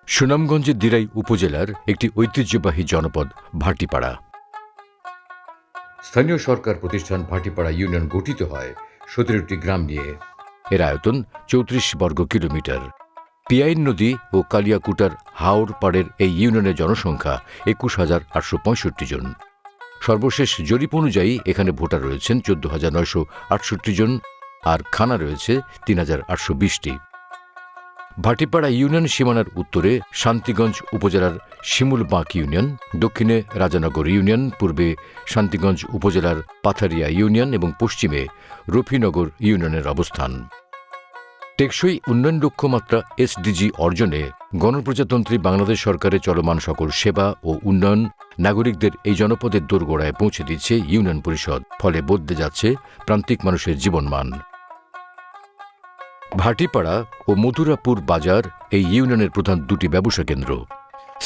সুনামগঞ্জের দিরাই উপজেলার একটি ঐতিহ্যবাহী জনপদ ভাটিপাড়া। স্থানীয় সরকার প্রতিষ্ঠান ভাটিপাড়া ইউনিয়ন গঠিত হয় 17টি গ্রাম নিয়ে। এর আয়তন 34 বর্গ কিলোমিটার। পিয়াইন নদী ও কালিয়াকুটার হাওর পাড়ের এই ইউনিয়নের জনসংখ্যা 21,865 জন। সর্বশেষ জরিপ অনুযায়ী এখানে ভোটার রয়েছেন 14,968 জন, আর খানা রয়েছে 3,820টি। ভাটিপাড়া ইউনিয়ন সীমানার উত্তরে শান্তিগঞ্জ উপজেলার শিমুলবাঁক ইউনিয়ন, দক্ষিণে রাজানগর ইউনিয়ন, পূর্বে শান্তিগঞ্জ উপজেলার পাথারিয়া ইউনিয়ন এবং পশ্চিমে রফিনগর ইউনিয়নের অবস্থান। টেকসই উন্নয়ন লক্ষ্যমাত্রা এসডিজি অর্জনে গণপ্রজাতন্ত্রী বাংলাদেশ সরকারের চলমান সকল সেবা ও উন্নয়ন নাগরিকদের এই জনপদের দোরগোড়ায় পৌঁছে দিচ্ছে ইউনিয়ন পরিষদ। ফলে বদলে যাচ্ছে প্রান্তিক মানুষের জীবনমান। ভাটিপাড়া ও মথুরাপুর বাজার এই ইউনিয়নের প্রধান দুটি ব্যবসা কেন্দ্র।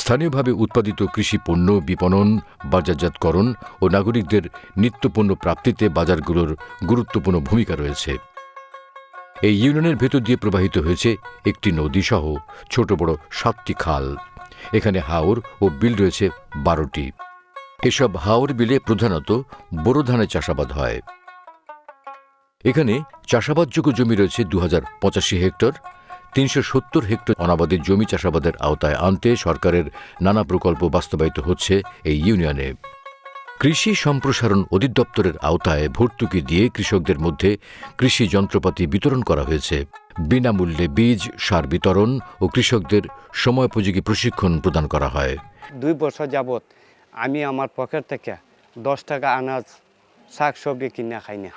স্থানীয়ভাবে উৎপাদিত কৃষি পণ্য বিপণন, বাজারজাতকরণ ও নাগরিকদের নিত্যপণ্য প্রাপ্তিতে বাজারগুলোর গুরুত্বপূর্ণ ভূমিকা রয়েছে। এই ইউনিয়নের ভেতর দিয়ে প্রবাহিত হয়েছে একটি নদী সহ ছোট বড় 7টি খাল। এখানে হাওর ও বিল রয়েছে 12টি। এসব হাওর বিলে প্রধানত বোরো ধানের চাষাবাদ হয়। এখানে চাষাবাদযোগ্য জমি রয়েছে 2085 হেক্টর। 370 হেক্টর অনাবাদী জমি চাষাবাদের আওতায় আনতে সরকারের নানা প্রকল্প বাস্তবায়িত হচ্ছে এই ইউনিয়নে। কৃষি সম্প্রসারণ অধিদপ্তরের আওতায় ভর্তুকি দিয়ে কৃষকদের মধ্যে কৃষি যন্ত্রপাতি বিতরণ করা হয়েছে। বিনামূল্যে বীজ, সার বিতরণ ও কৃষকদের সময়োপযোগী প্রশিক্ষণ প্রদান করা হয়। 2 বছর যাবৎ আমি আমার পকেট থেকে 10 টাকা আনাজ শাকসবজি কিনে খাই না।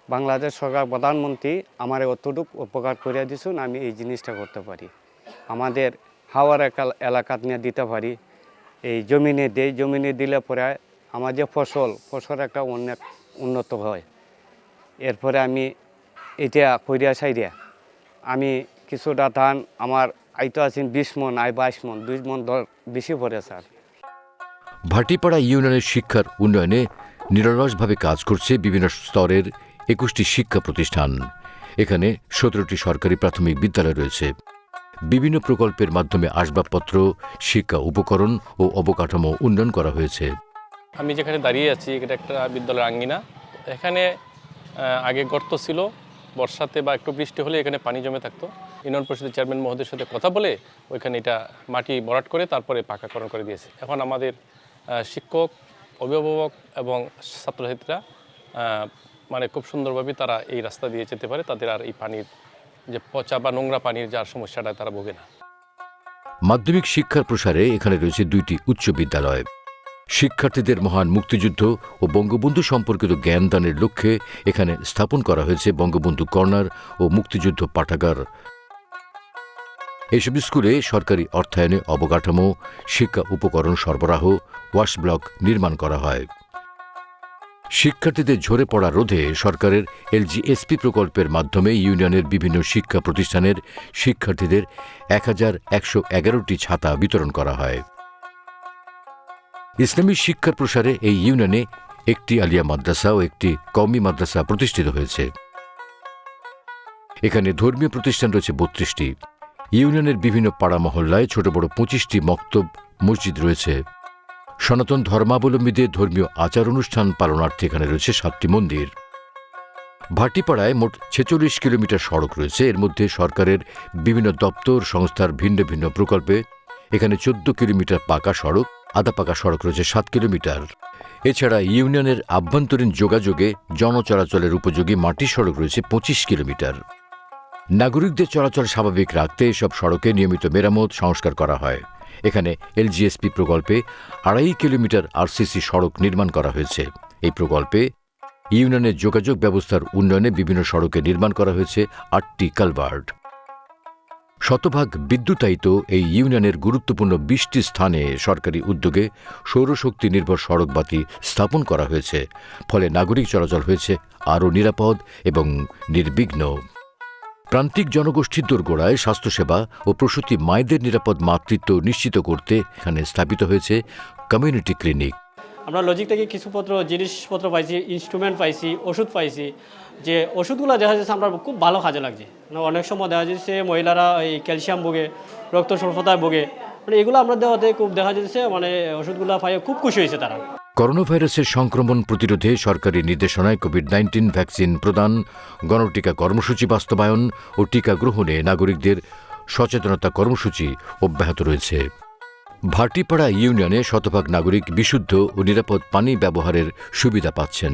বাংলাদেশ সরকার প্রধানমন্ত্রী আমার অতটুকু উপকার করে দিছুন, আমি এই জিনিসটা করতে পারি। আমাদের হাওয়ার এলাকা নিয়ে দিতে পারি, এই জমিনে দেই। জমিনে দিলে পরে আমার যে ফসল একটা অনেক উন্নত হয়। এরপরে আমি এটা কইরা সাইডে আমি কিছুটা ধান আমার আইতো আছেন 20 মন, আয় 22 মন, 2 মন বেশি পড়ে স্যার। ভাটিপাড়া ইউনিয়নের শিক্ষার উন্নয়নে নিরলসভাবে কাজ করছে বিভিন্ন স্তরের 21টি শিক্ষা প্রতিষ্ঠান। এখানে 17টি সরকারি প্রাথমিক বিদ্যালয় রয়েছে। বিভিন্ন প্রকল্পের মাধ্যমে আসবাবপত্র, শিক্ষা উপকরণ ও অবকাঠামো উন্নয়ন করা হয়েছে। আমি যেখানে দাঁড়িয়ে আছি এটা একটা বিদ্যালয়ের আঙ্গিনা। এখানে আগে গর্ত ছিল, বর্ষাতে বা একটু বৃষ্টি হলে এখানে পানি জমে থাকতো। ইউনিয়ন পরিষদের চেয়ারম্যান মহোদয়ের সাথে কথা বলে ওইখানে এটা মাটি ভরাট করে তারপরে পাকাকরণ করে দিয়েছে। এখন আমাদের শিক্ষক, অভিভাবক এবং ছাত্রছাত্রীরা মানে খুব সুন্দরভাবে তারা এই রাস্তা দিয়ে যেতে পারে। তাদের আর এই পানির যে পচা বা নোংরা পানির যার সমস্যাটা তারা ভোগে না। মাধ্যমিক শিক্ষার প্রসারে এখানে রয়েছে 2টি উচ্চ বিদ্যালয়। শিক্ষার্থীদের মহান মুক্তিযুদ্ধ ও বঙ্গবন্ধু সম্পর্কিত জ্ঞানদানের লক্ষ্যে এখানে স্থাপন করা হয়েছে বঙ্গবন্ধু কর্নার ও মুক্তিযুদ্ধ পাঠাগার। এসব স্কুলে সরকারি অর্থায়নে অবকাঠামো, শিক্ষা উপকরণ সরবরাহ, ওয়াশ ব্লক নির্মাণ করা হয়। শিক্ষার্থীদের ঝরে পড়া রোধে সরকারের এলজিএসপি প্রকল্পের মাধ্যমে ইউনিয়নের বিভিন্ন শিক্ষা প্রতিষ্ঠানের শিক্ষার্থীদের 1111টি ছাতা বিতরণ করা হয়। ইসলামী শিক্ষার প্রসারে এই ইউনিয়নে একটি আলিয়া মাদ্রাসা ও একটি কওমি মাদ্রাসা প্রতিষ্ঠিত হয়েছে। এখানে ধর্মীয় প্রতিষ্ঠান রয়েছে 32টি। ইউনিয়নের বিভিন্ন পাড়া মহল্লায় ছোট বড় 25টি মক্তব, মসজিদ রয়েছে। সনাতন ধর্মাবলম্বীদের ধর্মীয় আচার অনুষ্ঠান পালনার্থে এখানে রয়েছে 7টি মন্দির। ভাটিপাড়ায় মোট 46 কিলোমিটার সড়ক রয়েছে। এর মধ্যে সরকারের বিভিন্ন দপ্তর সংস্থার ভিন্ন ভিন্ন প্রকল্পে এখানে 14 কিলোমিটার পাকা সড়ক, আধা পাকা সড়ক রয়েছে 7 কিলোমিটার। এছাড়া ইউনিয়নের আভ্যন্তরীণ যোগাযোগে জনচলাচলের উপযোগী মাটির সড়ক রয়েছে 25 কিলোমিটার। নাগরিকদের চলাচল স্বাভাবিক রাখতে এসব সড়কে নিয়মিত মেরামত সংস্কার করা হয়। এখানে এলজিএসপি প্রকল্পে 2.5 কিলোমিটার আরসিসি সড়ক নির্মাণ করা হয়েছে। এই প্রকল্পে ইউনিয়নের যোগাযোগ ব্যবস্থার উন্নয়নে বিভিন্ন সড়কে নির্মাণ করা হয়েছে 8টি কালভার্ট। শতভাগ বিদ্যুতায়িত এই ইউনিয়নের গুরুত্বপূর্ণ 20টি স্থানে সরকারি উদ্যোগে সৌরশক্তি নির্ভর সড়ক বাতি স্থাপন করা হয়েছে। ফলে নাগরিক চলাচল হয়েছে আরও নিরাপদ এবং নির্বিঘ্ন। প্রান্তিক জনগোষ্ঠীর দোরগোড়ায় স্বাস্থ্যসেবা ও প্রসূতি মায়েদের নিরাপদ মাতৃত্ব নিশ্চিত করতে এখানে স্থাপিত হয়েছে কমিউনিটি ক্লিনিক। আমরা লজিক থেকে কিছুপত্র জিনিসপত্র পাইছি, ইনস্ট্রুমেন্ট পাইছি, ওষুধ পাইছি, যে ওষুধগুলো দেখা যাচ্ছে আমরা খুব ভালো কাজে লাগছে। অনেক সময় দেখা যাচ্ছে মহিলারা এই ক্যালসিয়াম ভোগে, রক্ত স্বল্পতায় ভোগে, মানে এগুলো আমরা দেওয়াতে খুব দেখা যাচ্ছে মানে ওষুধগুলো পাই খুব খুশি হয়েছে তারা। করোনা ভাইরাসের সংক্রমণ প্রতিরোধে সরকারি নির্দেশনায় কোভিড-19 ভ্যাকসিন প্রদান, গণটিকা কর্মসূচি বাস্তবায়ন ও টিকা গ্রহণে নাগরিকদের সচেতনতা কর্মসূচি অব্যাহত রয়েছে। ভাটিপাড়া ইউনিয়নে শতভাগ নাগরিক বিশুদ্ধ ও নিরাপদ পানি ব্যবহারের সুবিধা পাচ্ছেন।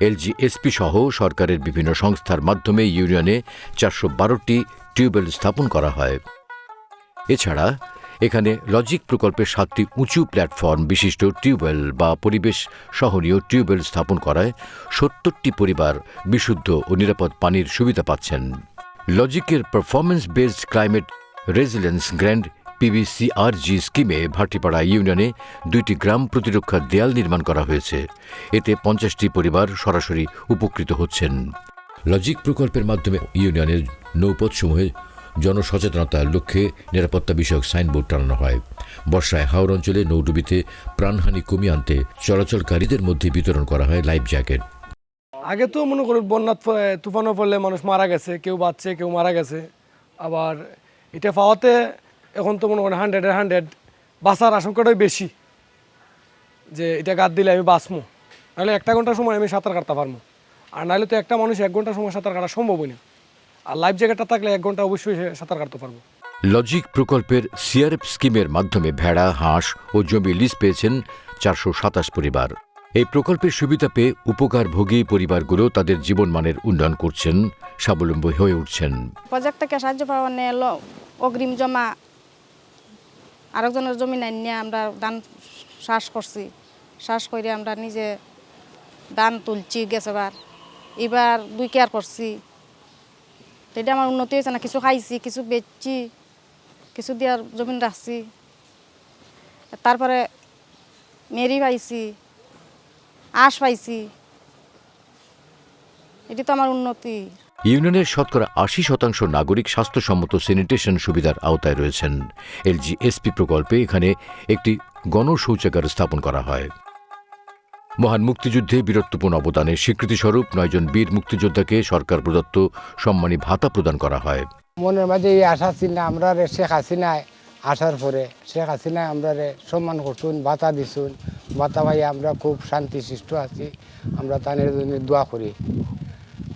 এলজিএসপি সহ সরকারের বিভিন্ন সংস্থার মাধ্যমে ইউনিয়নে 412টি টিউবওয়েল স্থাপন করা হয়। এছাড়া এখানে লজিক প্রকল্পের 7টি উঁচু প্ল্যাটফর্ম বিশিষ্ট টিউবওয়েল বা পরিবেশ সহনীয় টিউবওয়েল স্থাপন করায় 70টি পরিবার বিশুদ্ধ ও নিরাপদ পানির সুবিধা পাচ্ছেন। লজিকের performance based climate resilience grant PBCRG স্কিমে ভাটিপাড়া ইউনিয়নে 2টি গ্রাম প্রতিরক্ষা দেয়াল নির্মাণ করা হয়েছে। এতে 50টি পরিবার সরাসরি উপকৃত হচ্ছেন। লজিক প্রকল্পের মাধ্যমে ইউনিয়নের নৌপথসমূহে জনসচেতনতার লক্ষ্যে নিরাপত্তা বিষয়ক সাইনবোর্ড টানানো হয়। বর্ষায় হাওর অঞ্চলে নৌডুবিতে প্রাণহানি কমিয়ে আনতে চলাচলকারীদের মধ্যে বিতরণ করা হয় লাইফ জ্যাকেট। আগে তো মনে করুন বন্যা তুফানও পড়লে মানুষ মারা গেছে, কেউ বাঁচছে কেউ মারা গেছে। আবার এটা পাওয়াতে এখন তো মনে করেন 100-100 বাঁচার আশঙ্কাটাই বেশি, যে এটা গাদ দিলে আমি বাঁচবো, নাহলে 1 ঘন্টার সময় আমি সাঁতার কাটতে পারবো, আর নাহলে তো একটা মানুষ 1 ঘন্টার সময় সাঁতার কাটা সম্ভবই না। আর লাইফ জ্যাকেটটা থাকলে 1 ঘন্টা অবশ্যই সাঁতার কাটতে পারবো। লজিক প্রকল্পের সিআরএফ স্কিমের মাধ্যমে ভেড়া, হাঁস ও জমি লিজ পেয়েছেন 427 পরিবার। এই প্রকল্পের সুবিধা পেয়ে উপকারভোগী পরিবারগুলো তাদের জীবনমানের উন্নয়ন করছেন, স্বাবলম্বী হয়ে উঠছেন। প্রজেক্ট থেকে সাহায্য পাওয়া নিয়ে অগ্রিম জমা আরেকজনের জমি নাই নিয়ে আমরা ধান চাষ করছি, চাষ করে আমরা নিজে ধান তুলছি গেছেবার, এবার 2 কেয়ার করছি। এটা আমার উন্নতি হয়েছে না, কিছু খাইছি, কিছু বেচছি, কিছু দেওয়ার জমিন রাখছি, তারপরে মেরি পাইছি, আঁশ পাইছি, এটি তো আমার উন্নতি। ইউনিয়নের শতকরা 80% নাগরিক স্বাস্থ্যসম্মত স্যানিটেশন সুবিধার আওতায় রয়েছেন। এলজিএসপি প্রকল্পে এখানে একটি গণশৌচাগার স্থাপন করা হয়। মহান মুক্তিযুদ্ধে বীরত্বপূর্ণ অবদানের স্বীকৃতিস্বরূপ 9 জন বীর মুক্তিযোদ্ধাকে সরকার প্রদত্ত সম্মানী ভাতা প্রদান করা হয়। মনের মাঝে এই আশা ছিল না, আমরা শেখ হাসিনায় আসার পরে শেখ হাসিনায় আমরা সম্মান করছুন, ভাতা দিছুন, ভাতা ভাই আমরা খুব শান্তি সৃষ্ট আছি। আমরা তাদের জন্য দোয়া করি,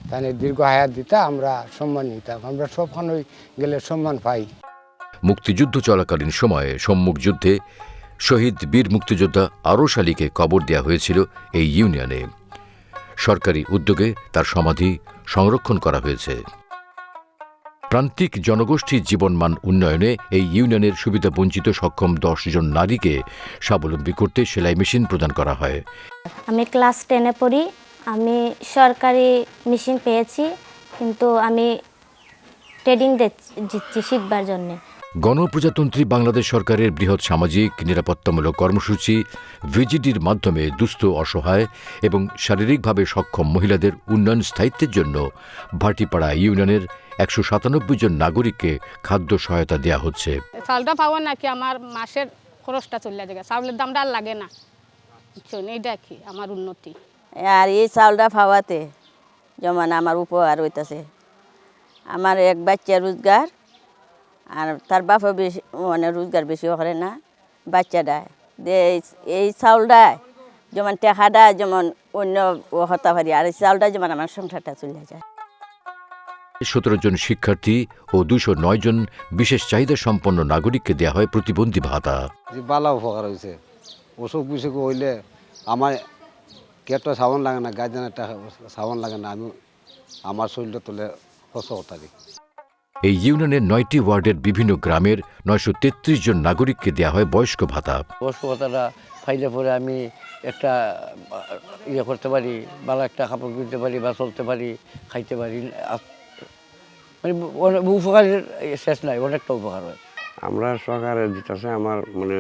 তাদের দীর্ঘ হায়াত দিতা আমরা সম্মান নিতাম, আমরা সবখানে গেলে সম্মান পাই। মুক্তিযুদ্ধ চলাকালীন সময়ে সম্মুখ যুদ্ধে শহীদ বীর মুক্তিযোদ্ধা আরশ আলীকে কবর দেওয়া হয়েছিল এই ইউনিয়নে। সরকারি উদ্যোগে তার সমাধি সংরক্ষণ করা হয়েছে। প্রান্তিক জনগোষ্ঠীর জীবনমান উন্নয়নে এই ইউনিয়নের সুবিধা বঞ্চিত সক্ষম 10 জন নারীকে স্বাবলম্বী করতে সেলাই মেশিন প্রদান করা হয়। আমি ক্লাস 10-এ পড়ি, আমি সরকারি মেশিন পেয়েছি, কিন্তু আমি ট্রেডিং দিচ্ছি শিখবার জন্যে। গণপ্রজাতন্ত্রী বাংলাদেশ সরকারের বৃহৎ সামাজিক নিরাপত্তামূলক কর্মসূচি ভিজিডির মাধ্যমে দুস্থ, অসহায় এবং শারীরিকভাবে সক্ষম মহিলাদের উন্নয়ন স্থায়িত্বের জন্য ভাটিপাড়া ইউনিয়নের 197 জন নাগরিককে খাদ্য সহায়তা দেওয়া হচ্ছে। চাউলটা পাওয়া নাকি আমার মাসের খরচটা চলে যায়, চাউলের দামটা আর লাগে না, এইটা কি আমার উন্নতি। আর এই চাউলটা পাওয়াতে যেমন আমার উপহার হইতেছে, আমার এক বাচ্চা রোজগার, আর তার বাপও বেশি মানে রোজগার বেশিও করে না, বাচ্চাটা এই চাউলটা যেমন টেকাটা যেমন অন্য হতে পারি, আর এই চাউলটা যেমন আমার সংসারটা চলে যায়। 17 জন শিক্ষার্থী ও 209 জন বিশেষ চাহিদা সম্পন্ন নাগরিককে দেওয়া হয় প্রতিবন্ধী ভাতা। বালা উপকার হয়েছে, অসুখ বিসুখ হইলে আমার কেটটা সাবান লাগে না, গার্জেনের টাকা সাবান লাগে না, আমি আমার শরীরটা তুলে হতারি। এই ইউনিয়নের 9টি ওয়ার্ডের বিভিন্ন গ্রামের 933 জন নাগরিককে দেওয়া হয় বয়স্ক ভাতা। বয়স্ক ভাতাটা পাইলে পরে আমি একটা ইয়ে করতে পারি, ভালো একটা কাপড় কিনতে পারি বা চলতে পারি, খাইতে পারি, মানে উপকারের শেষ নাই, অনেকটা উপকার হয়। আমরা সরকারের দিতেছে আমার মানে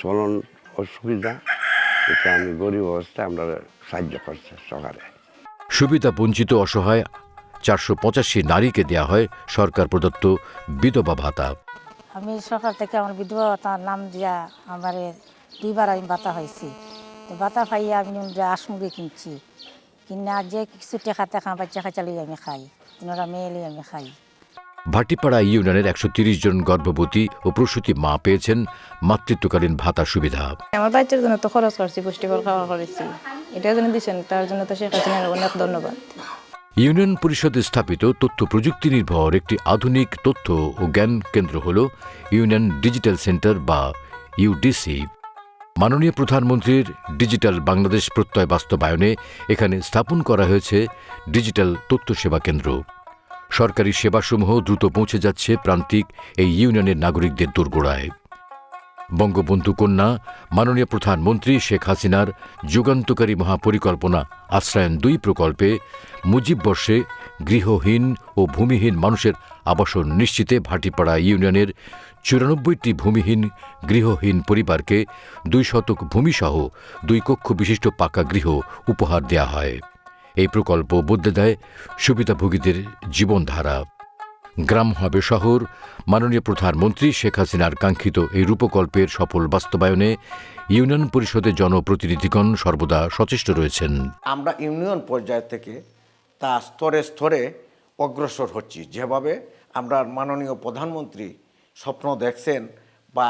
চলন অসুবিধা, এটা আমি গরিব অবস্থায় আমরা সাহায্য করছে সরকারে। সুবিধা বঞ্চিত অসহায় 485 নারীকে দেওয়া হয় সরকার প্রদত্ত বিধবা ভাতা। আমি সরকার থেকে আমার বিধবা ভাতার নাম দিয়া আমার 2বার আমি ভাতা হয়েছি, তো বাতা খাইয়া আমি আসমুড়ি কিনছি কিনে আর যে কিছু টেকা টেকা বাচ্চা খাঁচালি আমি খাই তিনরা মেয়েলি আমি খাই। ভাটিপাড়া ইউনিয়নের 130 জন গর্ভবতী ও প্রসূতি মা পেয়েছেন মাতৃত্বকালীন ভাতা সুবিধা। আমার বাচ্চার জন্য তো খরচ করছি, পুষ্টিকর খাওয়া করেছি, এটার জন্য দিচ্ছেন, তার জন্য তো শেখ হাসিনার অনেক ধন্যবাদ। ইউনিয়ন পরিষদে স্থাপিত তথ্য প্রযুক্তি নির্ভর একটি আধুনিক তথ্য ও জ্ঞান কেন্দ্র হল ইউনিয়ন ডিজিটাল সেন্টার বা ইউডিসি। মাননীয় প্রধানমন্ত্রীর ডিজিটাল বাংলাদেশ প্রত্যয় বাস্তবায়নে এখানে স্থাপন করা হয়েছে ডিজিটাল তথ্য সেবা কেন্দ্র। সরকারি সেবাসমূহ দ্রুত পৌঁছে যাচ্ছে প্রান্তিক এই ইউনিয়নের নাগরিকদের দোরগোড়ায়। বঙ্গবন্ধু কন্যা মাননীয় প্রধানমন্ত্রী শেখ হাসিনার যুগান্তকারী মহাপরিকল্পনা আশ্রয়ন 2 প্রকল্পে মুজিব বর্ষে গৃহহীন ও ভূমিহীন মানুষের আবাসন নিশ্চিতে ভাটিপাড়া ইউনিয়নের 94টি ভূমিহীন গৃহহীন পরিবারকে 2 শতক ভূমিসহ 2 কক্ষ বিশিষ্ট পাকা গৃহ উপহার দেয়া হয়। এই প্রকল্প বদলে দেয় সুবিধাভোগীদের জীবনধারা। গ্রাম হবে শহর। মাননীয় প্রধানমন্ত্রী শেখ হাসিনার কাঙ্ক্ষিত এই রূপকল্পের সফল বাস্তবায়নে ইউনিয়ন পরিষদের জনপ্রতিনিধিগণ সর্বদা সচেষ্ট রয়েছেন। আমরা ইউনিয়ন পর্যায় থেকে তা স্তরে স্তরে অগ্রসর হচ্ছি। যেভাবে আমরা মাননীয় প্রধানমন্ত্রী স্বপ্ন দেখছেন বা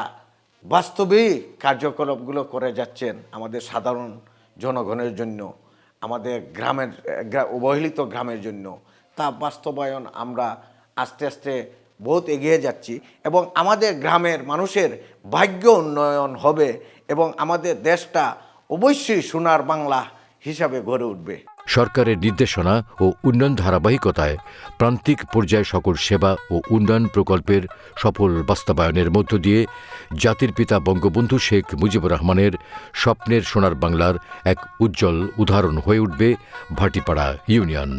বাস্তবেই কার্যকলাপগুলো করে যাচ্ছেন আমাদের সাধারণ জনগণের জন্য, আমাদের গ্রামের অবহেলিত গ্রামের জন্য, তা বাস্তবায়ন আমরা আস্তে আস্তে বহুত এগিয়ে যাচ্ছি এবং আমাদের গ্রামের মানুষের ভাগ্য উন্নয়ন হবে এবং আমাদের দেশটা অবশ্যই সোনার বাংলা হিসাবে গড়ে উঠবে। সরকারের নির্দেশনা ও উন্নয়ন ধারাবাহিকতায় প্রান্তিক পর্যায়ে সকল সেবা ও উন্নয়ন প্রকল্পের সফল বাস্তবায়নের মধ্য দিয়ে জাতির পিতা বঙ্গবন্ধু শেখ মুজিবুর রহমানের স্বপ্নের সোনার বাংলার এক উজ্জ্বল উদাহরণ হয়ে উঠবে ভাটিপাড়া ইউনিয়ন।